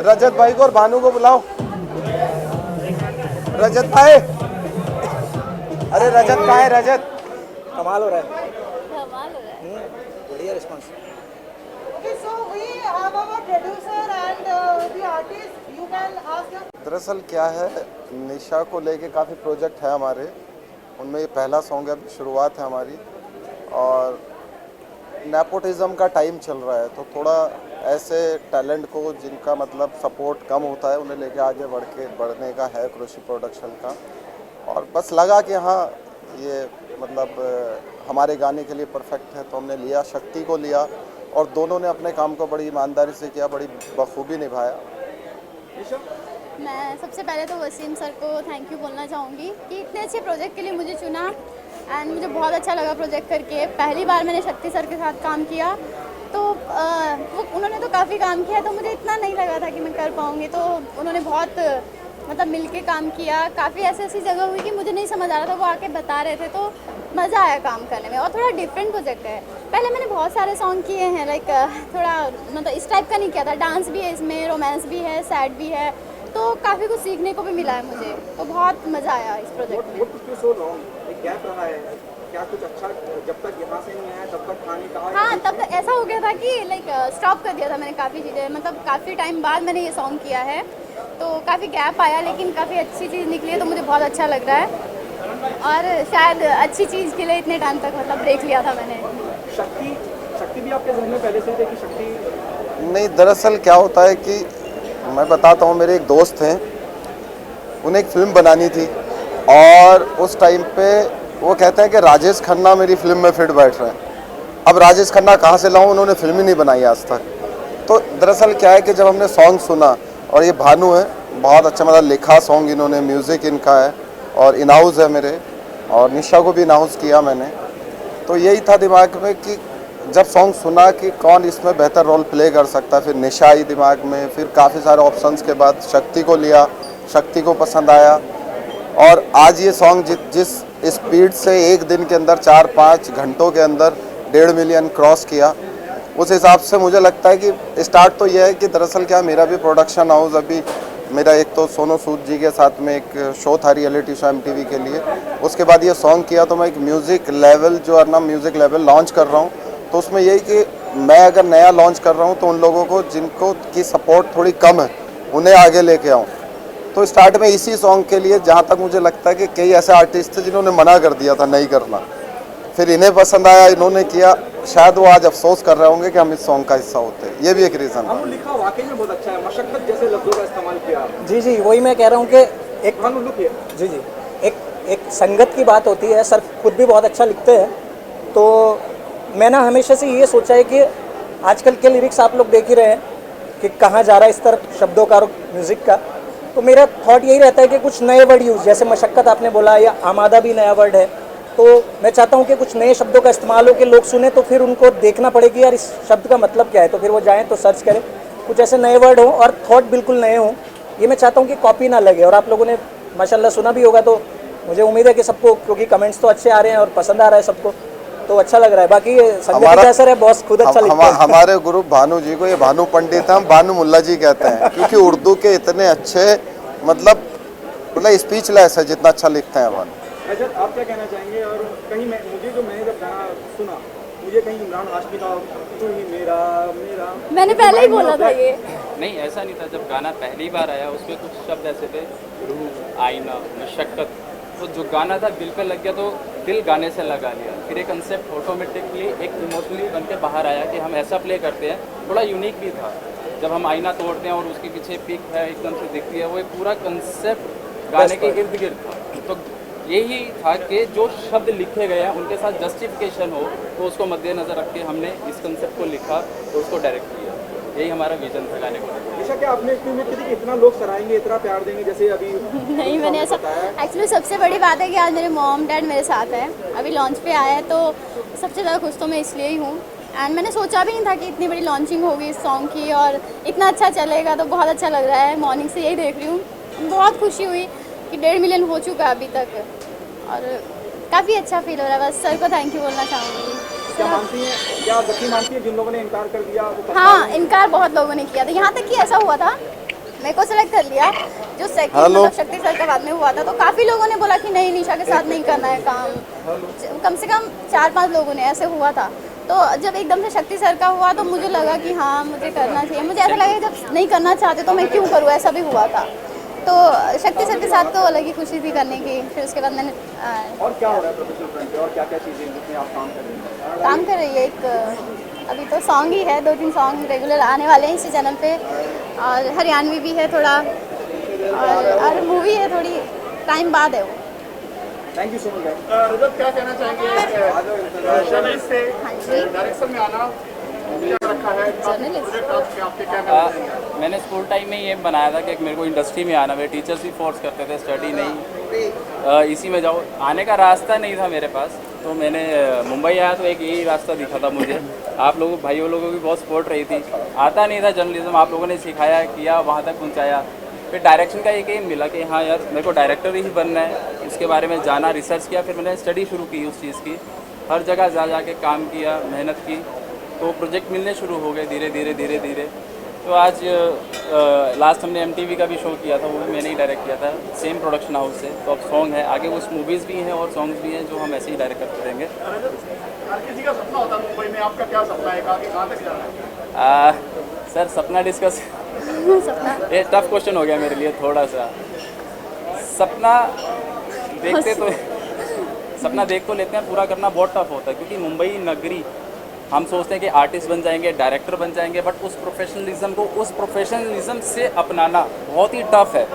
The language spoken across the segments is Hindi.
रजत भाई को और भानु को बुलाओ। रजत भाई, अरे रजत कहाँ है? रजत कमाल हो रहा है। कमाल हो रहा है। बढ़िया response. Okay, so we have our producer and the artist. You can ask your. दरअसल क्या है, निशा को लेके काफ़ी प्रोजेक्ट है हमारे, उनमें ये पहला सॉन्ग है, शुरुआत है हमारी। और नेपोटिज्म का टाइम चल रहा है, तो थोड़ा ऐसे टैलेंट को जिनका मतलब सपोर्ट कम होता है उन्हें लेके आगे बढ़ने का है कृषि प्रोडक्शन का। और बस लगा कि हाँ ये मतलब हमारे गाने के लिए परफेक्ट है, तो हमने लिया, शक्ति को लिया और दोनों ने अपने काम को बड़ी ईमानदारी से किया, बड़ी बखूबी निभाया। मैं सबसे पहले तो वसीम सर को थैंक यू बोलना चाहूँगी कि इतने अच्छे प्रोजेक्ट के लिए मुझे चुना। एंड मुझे बहुत अच्छा लगा प्रोजेक्ट करके। पहली बार मैंने शक्ति सर के साथ काम किया, तो उन्होंने तो काफ़ी काम किया, तो मुझे इतना नहीं लगा था कि मैं कर पाऊँगी। तो उन्होंने बहुत मतलब मिलके काम किया। काफ़ी ऐसी जगह हुई कि मुझे नहीं समझ आ रहा था, वो आके बता रहे थे, तो मज़ा आया काम करने में। और थोड़ा डिफरेंट प्रोजेक्ट है। पहले मैंने बहुत सारे सॉन्ग किए हैं, लाइक थोड़ा मतलब इस टाइप का नहीं किया था। डांस भी है इसमें, रोमांस भी है, सैड भी है, तो काफ़ी कुछ सीखने को भी मिला है मुझे। तो बहुत मज़ा आया इस प्रोजेक्ट में। गैप रहा है क्या कुछ अच्छा, जब तक यहाँ से नहीं आया तब तक खाने का? हाँ, तब तक ऐसा हो गया था कि लाइक स्टॉप कर दिया था मैंने काफ़ी चीज़ें, मतलब काफ़ी टाइम बाद मैंने ये सॉन्ग किया है, तो काफ़ी गैप आया, लेकिन काफ़ी अच्छी चीज़ निकली है, तो मुझे बहुत अच्छा लग रहा है। और शायद अच्छी चीज़ के लिए इतने टाइम तक मतलब देख लिया था मैंने। शक्ति भी आपके जहन में पहले से थे कि शक्ति? नहीं, दरअसल क्या होता है कि मैं बताता हूँ, मेरे एक दोस्त हैं, उन्हें एक फिल्म बनानी थी और उस टाइम पे वो कहते हैं कि राजेश खन्ना मेरी फिल्म में फिट बैठ रहे हैं। अब राजेश खन्ना कहाँ से लाऊं, उन्होंने फिल्म ही नहीं बनाई आज तक। तो दरअसल क्या है कि जब हमने सॉन्ग सुना, और ये भानु है, बहुत अच्छा मतलब लिखा सॉन्ग इन्होंने, म्यूज़िक इनका है और इनाउज़ है मेरे, और निशा को भी इनाउज़ किया मैंने। तो यही था दिमाग में कि जब सॉन्ग सुना कि कौन इसमें बेहतर रोल प्ले कर सकता है, फिर निशा आई दिमाग में, फिर काफ़ी सारे ऑप्शंस के बाद शक्ति को लिया, शक्ति को पसंद आया। और आज ये सॉन्ग जिस स्पीड से एक दिन के अंदर 4-5 घंटों के अंदर 1.5 मिलियन क्रॉस किया, उस हिसाब से मुझे लगता है कि स्टार्ट तो ये है कि दरअसल क्या मेरा भी प्रोडक्शन हाउस, अभी मेरा एक तो सोनू सूद जी के साथ में एक शो था रियलिटी शो MTV के लिए, उसके बाद ये सॉन्ग किया, तो मैं एक म्यूज़िक लेवल जो है ना, म्यूज़िक लेवल लॉन्च कर रहा हूँ। तो उसमें यही कि मैं अगर नया लॉन्च कर रहा हूँ तो उन लोगों को जिनको की सपोर्ट थोड़ी कम है उन्हें आगे लेके आऊँ। तो स्टार्ट में इसी सॉन्ग के लिए, जहाँ तक मुझे लगता है कि कई ऐसे आर्टिस्ट थे जिन्होंने मना कर दिया था नहीं करना, फिर इन्हें पसंद आया, इन्होंने किया। शायद वो आज अफसोस कर रहे होंगे कि हम इस सॉन्ग का हिस्सा होते हैं, ये भी एक रीज़न है। लिखा वाकई में बहुत अच्छा है, मशक्कत जैसे लफ्ज़ों का इस्तेमाल किया। जी, वही मैं कह रहा हूँ कि एक जी एक संगत की बात होती है। सर खुद भी बहुत अच्छा लिखते हैं, तो मैं ना हमेशा से ये सोचा है कि आजकल के लिरिक्स आप लोग देख ही रहे हैं कि कहाँ जा रहा है इस तरह शब्दों का और म्यूज़िक का। तो मेरा थॉट यही रहता है कि कुछ नए वर्ड यूज़, जैसे मशक्कत आपने बोला, या आमादा भी नया वर्ड है, तो मैं चाहता हूँ कि कुछ नए शब्दों का इस्तेमाल हो कि लोग सुने तो फिर उनको देखना पड़ेगी यार इस शब्द का मतलब क्या है, तो फिर वो जाएँ तो सर्च करें, कुछ ऐसे नए वर्ड हों और थॉट बिल्कुल नए हों। ये मैं चाहता हूँ कि कॉपी ना लगे। और आप लोगों ने माशाल्लाह सुना भी होगा, तो मुझे उम्मीद है कि सबको, क्योंकि कमेंट्स तो अच्छे आ रहे हैं और पसंद आ रहा है सबको, तो अच्छा लग रहा है। बाकी संगत का असर है, बॉस खुद अच्छा लिखता है। हमारे गुरु भानु जी को, ये भानु पंडित हम भानु मुल्ला जी कहते हैं, क्योंकि उर्दू के इतने अच्छे मतलब स्पीचलेस है जितना अच्छा लिखते हैं भानु। अच्छा, आप क्या कहना चाहेंगे? और कहीं मैंने जब गाना सुना, मुझे कहीं इमरान हाशमी का तू ही मेरा मैंने पहले ही बोला था ये। नहीं, ऐसा नहीं था। जब गाना पहली बार आया उसमें कुछ शब्द ऐसे थे, रूह, आईना, मशक्कत, तो जो गाना था दिल पे लग गया, तो दिल गाने से लगा लिया। फिर एक कंसेप्ट ऑटोमेटिकली एक इमोशनली बन के बाहर आया कि हम ऐसा प्ले करते हैं। थोड़ा यूनिक भी था जब हम आईना तोड़ते हैं और उसके पीछे पिक है एकदम से दिखती है, वो एक पूरा कंसेप्ट गाने के इर्द गिर्द था। तो यही था कि जो शब्द लिखे गए हैं उनके साथ जस्टिफिकेशन हो, तो उसको मद्देनज़र रख के हमने इस कंसेप्ट को लिखा और उसको डायरेक्ट किया। यही हमारा विजन था गाने को। निशा, क्या आपने इतनी उम्मीद की थी कि इतना लोग सराहेंगे, इतना प्यार देंगे जैसे अभी? नहीं, मैंने ऐसा, एक्चुअली सबसे बड़ी बात है कि आज मेरे मॉम डैड मेरे साथ है, अभी लॉन्च पे आया है, तो सबसे ज़्यादा खुश तो मैं इसलिए ही हूँ। एंड मैंने सोचा भी नहीं था कि इतनी बड़ी लॉन्चिंग होगी इस सॉन्ग की और इतना अच्छा चलेगा, तो बहुत अच्छा लग रहा है। मॉर्निंग से यही देख रही हूँ, बहुत खुशी हुई कि 1.5 मिलियन हो चुका है अभी तक, और काफ़ी अच्छा फील हो रहा है, बस सर को थैंक यू बोलना चाहूँगी। क्या मानती हैं, क्या गति मानती है जिन लोगों ने इनकार कर दिया वो पछता हाँ, रहे हैं? इनकार बहुत लोगों ने किया था, यहाँ तक कि ऐसा हुआ था मेरे को सेलेक्ट कर लिया जो सेकंड हेलो। मतलब शक्ति सर के बाद में हुआ था, तो काफ़ी लोगों ने बोला कि नहीं निशा के साथ नहीं करना है काम, कम से कम 4-5 लोगों ने ऐसे हुआ था। तो जब एकदम से शक्ति सर का हुआ तो मुझे लगा कि हाँ मुझे करना चाहिए, मुझे ऐसा लगा कि जब नहीं करना चाहते तो मैं क्यों करूँ, ऐसा भी हुआ था। तो शक्ति सर के साथ तो अलग ही खुशी थी करने की, फिर उसके बाद मैंने और क्या हो रहा है प्रोफेशनल फ्रंट पे और क्या क्या चीज़ें जिसमें आप काम कर रहे हैं? काम कर रही है। एक अभी तो सॉन्ग ही है, 2-3 सॉन्ग रेगुलर आने वाले हैं इसी चैनल पे, और हरियाणवी भी है थोड़ा, और मूवी है थोड़ी टाइम बाद है वो। Thank you so much. Rajat, क्या कहना चाहेंगे जर्नलिस्ट से हाँ जी, डायरेक्शन में आना क्या रखा है? जर्नलिस्ट। आपके क्या कहना चाहेंगे? मैंने स्कूल टाइम में ये बनाया था कि मेरे को इंडस्ट्री में आना, मेरे टीचर्स भी फोर्स करते थे स्टडी नहीं, इसी में जाओ। आने का रास्ता नहीं था मेरे पास, तो मैंने मुंबई आया तो एक यही रास्ता दिखा था मुझे। आप लोगों भाइयों लोगों की बहुत सपोर्ट रही थी, आता नहीं था जर्नलिज्म, आप लोगों ने सिखाया किया, वहाँ तक पहुँचाया। फिर डायरेक्शन का एक एम मिला कि हाँ यार मेरे को डायरेक्टर ही बनना है, इसके बारे में जाना, रिसर्च किया, फिर मैंने स्टडी शुरू की उस चीज़ की, हर जगह जा जा के काम किया, मेहनत की, तो प्रोजेक्ट मिलने शुरू हो गए धीरे धीरे धीरे धीरे। तो आज लास्ट हमने MTV का भी शो किया था, वो भी मैंने ही डायरेक्ट किया था, सेम प्रोडक्शन हाउस से। तो अब सॉन्ग है, आगे कुछ मूवीज़ भी हैं और सॉन्ग्स भी हैं जो हम ऐसे ही डायरेक्ट करते रहेंगे। हर किसी का सपना होता है मुंबई में, आपका क्या सपना है? कहाँ तक जाना है? सर सपना डिस्कस सपना ये टफ क्वेश्चन हो गया मेरे लिए थोड़ा सा। सपना देखते तो सपना देख तो लेते हैं, पूरा करना बहुत टफ होता है, क्योंकि मुंबई नगरी हम सोचते हैं कि आर्टिस्ट बन जाएंगे, डायरेक्टर बन जाएंगे, बट उस प्रोफेशनलिज्म से अपनाना बहुत ही टफ है।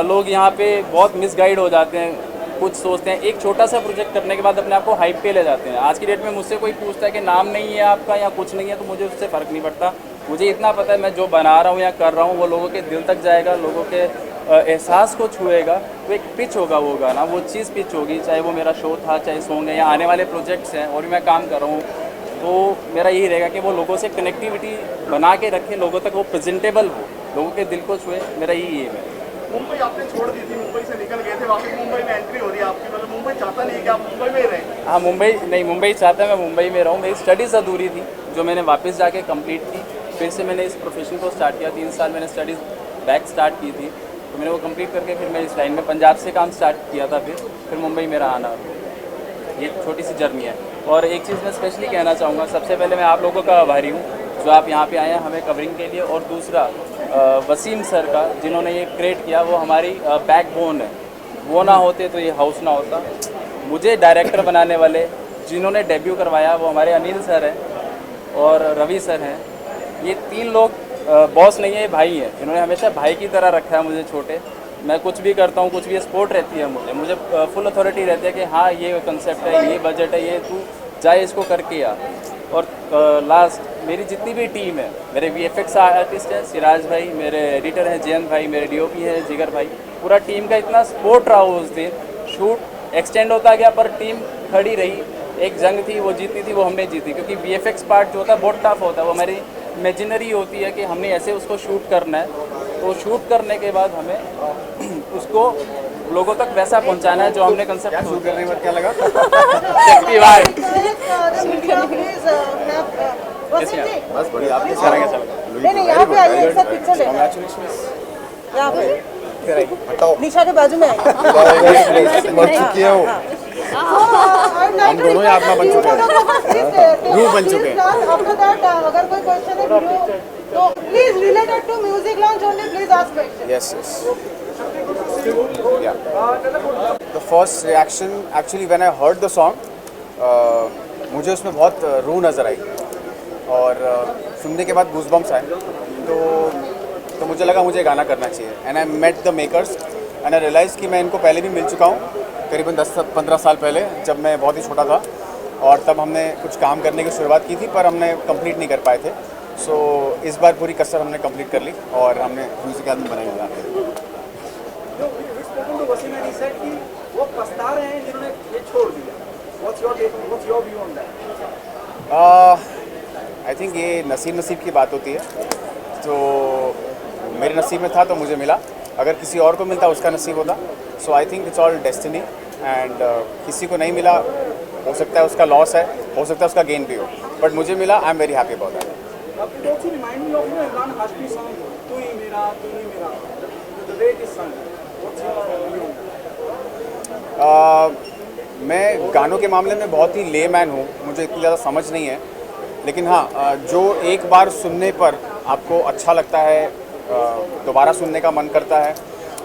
लोग यहाँ पे बहुत मिसगाइड हो जाते हैं, कुछ सोचते हैं एक छोटा सा प्रोजेक्ट करने के बाद अपने आप को हाइप पे ले जाते हैं। आज की डेट में मुझसे कोई पूछता है कि नाम नहीं है आपका या कुछ नहीं है, तो मुझे उससे फ़र्क नहीं पड़ता। मुझे इतना पता है मैं जो बना रहा हूँ या कर रहा हूँ वो लोगों के दिल तक जाएगा, लोगों के एहसास को छुएगा। तो एक पिच होगा वो गाना, वो चीज़ पिच होगी, चाहे वो मेरा शो था, चाहे सॉन्ग है या आने वाले प्रोजेक्ट्स हैं और भी मैं काम कर रहा हूँ, तो मेरा यही रहेगा कि वो लोगों से कनेक्टिविटी बना के रखे, लोगों तक वो प्रेजेंटेबल हो, लोगों के दिल को छुए, मेरा यही एम है। मुंबई आपने छोड़ दी थी, मुंबई से निकल गए थे, वापस मुंबई में एंट्री हो रही है आपकी, मतलब मुंबई चाहता नहीं है कि आप मुंबई में ही रहें? हाँ, मुंबई चाहता है मैं मुंबई में रहूँ। मेरी स्टडीज़ अधूरी थी जो मैंने वापस जाके कंप्लीट की, फिर से मैंने इस प्रोफेशन को स्टार्ट किया। 3 साल मैंने स्टडीज़ बैक स्टार्ट की थी, तो मैंने वो कंप्लीट करके फिर मैं इस लाइन में पंजाब से काम स्टार्ट किया था, फिर मुंबई मेरा आना। ये छोटी सी जर्नी है। और एक चीज़ मैं स्पेशली कहना चाहूँगा, सबसे पहले मैं आप लोगों का आभारी हूँ जो आप यहाँ पे आए हैं हमें कवरिंग के लिए, और दूसरा वसीम सर का जिन्होंने ये क्रिएट किया, वो हमारी बैकबोन है। वो ना होते तो ये हाउस ना होता। मुझे डायरेक्टर बनाने वाले जिन्होंने डेब्यू करवाया वो हमारे अनिल सर हैं और रवि सर हैं। ये 3 लोग बॉस नहीं है, भाई हैं, इन्होंने हमेशा भाई की तरह रखा है मुझे छोटे। मैं कुछ भी करता हूँ, कुछ भी सपोर्ट रहती है मुझे फुल अथॉरिटी रहती है कि हाँ ये कंसेप्ट है, ये बजट है, ये तू जाए इसको करके आ। और लास्ट मेरी जितनी भी टीम है, मेरे VFX आर्टिस्ट हैं सिराज भाई, मेरे एडिटर हैं जयंत भाई, मेरे DOP है जिगर भाई, पूरा टीम का इतना सपोर्ट रहा उस दिन। शूट एक्सटेंड होता गया पर टीम खड़ी रही। एक जंग थी, वो जीतनी थी, वो हमने जीती, क्योंकि VFX पार्ट जो होता है बहुत टफ होता है, वो हमारी इमेजिनरी होती है कि हमने ऐसे उसको शूट करना है। तो शूट करने के बाद हमें उसको लोगों तक वैसा पहुंचाना है जो हमने कंसेप्ट शूट करने के बाद क्या लगा बस बढ़िया, आपके सारा कैसा लगा? नहीं यहाँ पे आइए, एक साथ पिक्चर लेना है। यहाँ पे बताओ। निशा के बाजू में आइए। बन चुकी है वो, हम दोनों यहाँ अपना बन चुके हैं, रूह बन चुके हैं। After that, अगर कोई क्वेश्चन है video, तो please related to music launch only, please ask question. Yes. Yeah. The first reaction actually when I heard the song, मुझे उसमें बहुत रूह नज़र आई और सुनने के बाद गूज़बम्स आए, तो मुझे लगा मुझे गाना करना चाहिए। And I met the makers and I realize कि मैं इनको पहले भी मिल चुका हूँ, करीबन 10-15 साल पहले जब मैं बहुत ही छोटा था, और तब हमने कुछ काम करने की शुरुआत की थी पर हमने कंप्लीट नहीं कर पाए थे। सो इस बार पूरी कसर हमने कंप्लीट कर ली और हमने म्यूजिक एल्बम बनाई हुआ है। वसीम ने said कि वो पछता रहे हैं जिन्होंने ये छोड़ दिया। What's your view on that? I think ये नसीब की बात होती है, तो मेरे नसीब में था तो मुझे मिला, अगर किसी और को मिलता उसका नसीब होता। So I think it's all destiny and किसी को नहीं मिला, हो सकता है उसका लॉस है, हो सकता है उसका गेन भी हो, बट मुझे मिला, I am very happy about that. It also remind me of Imran Hashmi song तू ही मेरा the way it is sung. What's your view on that? मैं गानों के मामले में बहुत ही लेमैन हूँ, मुझे इतनी ज़्यादा समझ नहीं है, लेकिन हाँ जो एक बार सुनने पर आपको अच्छा लगता है, दोबारा सुनने का मन करता है,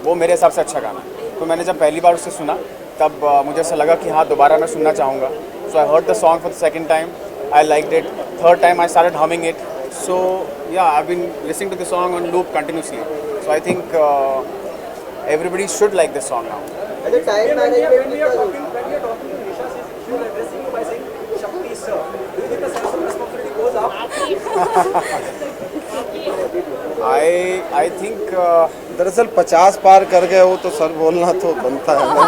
वो मेरे हिसाब से अच्छा गाना है. तो मैंने जब पहली बार उसे सुना तब मुझे ऐसा लगा कि हाँ दोबारा मैं सुनना चाहूँगा. So I heard the song for the second time, I liked it. Third time I started humming it. So yeah I been listening to the song on loop continuously. So I think everybody should like this song now. When we are talking to Nisha, she will addressing you by saying Shakti sir. Do you think the sense of responsibility goes up? I think दरअसल 50 पार कर गए हो तो सर बोलना तो बनता है ना.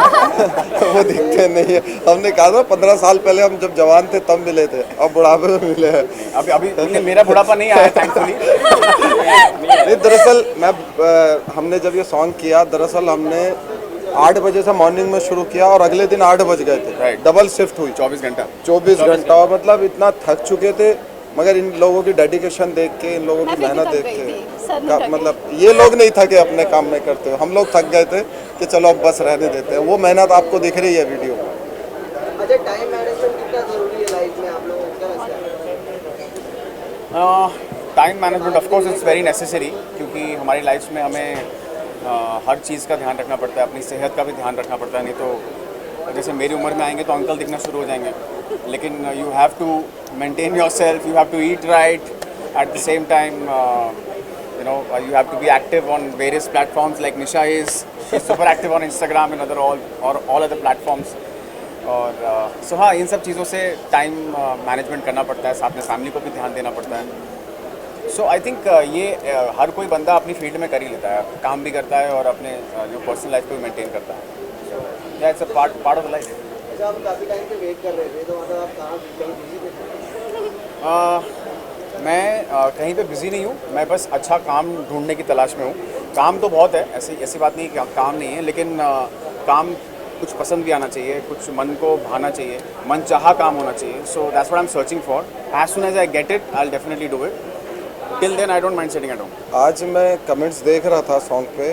वो दिखते नहीं है. हमने कहा था 15 साल पहले हम जब जवान थे तब मिले थे, अब बुढ़ापे में मिले हैं. अभी मेरा बुढ़ापा नहीं आया थैंकफुली. नहीं दरअसल हमने जब ये सॉन्ग किया, दरअसल हमने 8 बजे से मॉर्निंग में शुरू किया और अगले दिन 8 बज गए थे. Right. डबल शिफ्ट हुई 24 घंटा. और मतलब इतना थक चुके थे, मगर इन लोगों की डेडिकेशन देख के, इन लोगों की मेहनत देख के, मतलब ये लोग नहीं थके अपने काम में करते हुए, हम लोग थक गए थे कि चलो अब बस रहने देते हैं. वो मेहनत आपको दिख रही है वीडियो में. अच्छा, टाइम मैनेजमेंट कितना ज़रूरी है लाइफ में आप लोगों को, क्या लगता है? Time management of course it's very necessary, क्योंकि हमारी लाइफ में हमें हर चीज़ का ध्यान रखना पड़ता है, अपनी सेहत का भी ध्यान रखना पड़ता है. नहीं तो जैसे मेरी उम्र में आएंगे तो अंकल दिखना शुरू हो जाएंगे, लेकिन you have to maintain your self, you have to eat right, at the same time you know you have to be active on various platforms like Nisha is. She's super active on Instagram and all other platforms. और सो हाँ, इन सब चीज़ों से टाइम मैनेजमेंट करना पड़ता है, साथ में फैमिली को भी ध्यान देना पड़ता है. सो आई थिंक ये हर कोई बंदा अपनी फील्ड में कर ही लेता है, काम भी करता है और अपने जो पर्सनल लाइफ को भी मेंटेन करता है. या it's a part of the life. अच्छा, आप काफ़ी टाइम से वेट कर रहे थे, तो मतलब आप कहाँ कहीं बिजी थे? मैं कहीं पे बिज़ी नहीं हूँ, मैं बस अच्छा काम ढूंढने की तलाश में हूँ. काम तो बहुत है, ऐसी बात नहीं कि काम नहीं है, लेकिन काम कुछ पसंद भी आना चाहिए, कुछ मन को भाना चाहिए, मन चाहा काम होना चाहिए. So that's what I am searching for. As soon as I get it I will definitely do it. Till then I don't mind sitting at home. आज मैं कमेंट्स देख रहा था सॉन्ग पे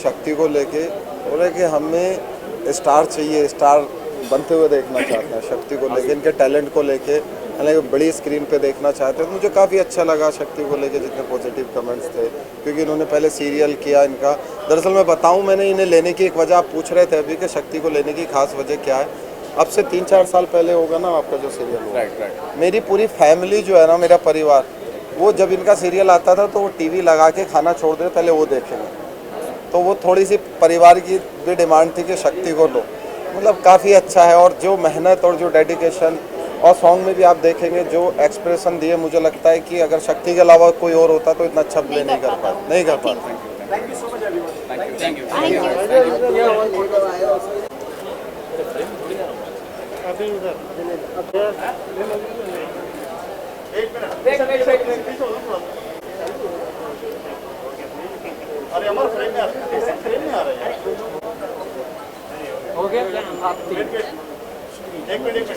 शक्ति को लेके, बोले कि हमें स्टार चाहिए, स्टार बनते हुए देखना चाहते हैं शक्ति को लेके, इनके टैलेंट को लेके, हालांकि बड़ी स्क्रीन पे देखना चाहते हैं. मुझे काफ़ी अच्छा लगा शक्ति को लेके जितने पॉजिटिव कमेंट्स थे, क्योंकि इन्होंने पहले सीरियल किया इनका. दरअसल मैं बताऊं, मैंने इन्हें लेने की एक वजह, आप पूछ रहे थे अभी कि शक्ति को लेने की खास वजह क्या है. अब से 3-4 साल पहले होगा ना आपका जो सीरियल हुआ. राइट. मेरी पूरी फैमिली जो है ना, मेरा परिवार, वो जब इनका सीरियल आता था तो वो टीवी लगा के खाना छोड़ दे, पहले वो देखेंगे. तो वो थोड़ी सी परिवार की भी डिमांड थी कि शक्ति को लो. मतलब काफ़ी अच्छा है, और जो मेहनत और जो डेडिकेशन, और सॉन्ग में भी आप देखेंगे जो एक्सप्रेशन दिए, मुझे लगता है कि अगर शक्ति के अलावा कोई और होता तो इतना अच्छा प्ले नहीं कर पाता. Thank you so much everyone. Thank you. अरे हमारा फ्रेम में आ रहा है. हो गया आप एक मिनट.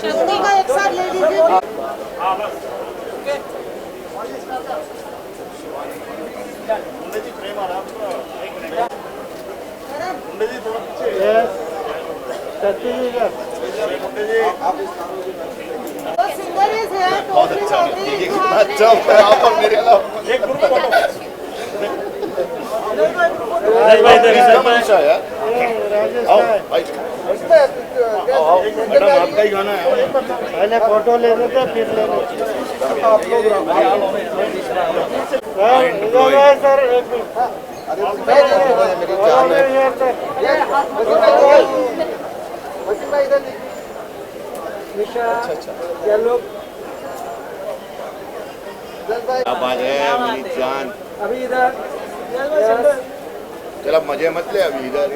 शक्ति का एक साथ ले लीजिए. मुंडे जी फ्रेम आ रहा है. एक मिनट. मुंडे जी थोड़ा पीछे. मुंडे जी The singer is here. बहुत अच्छा. कितना अच्छा यहाँ पर मेरे अलावा एक ग्रुप फोटो. आओ भाई, आओ. मैडम आपका ही गाना है. पहले फोटो ले लेते फिर ले लेते. सर मेरी जान है. अब आ गए मेरी जान. अभी इधर चलो मजे मत ले अभी. इधर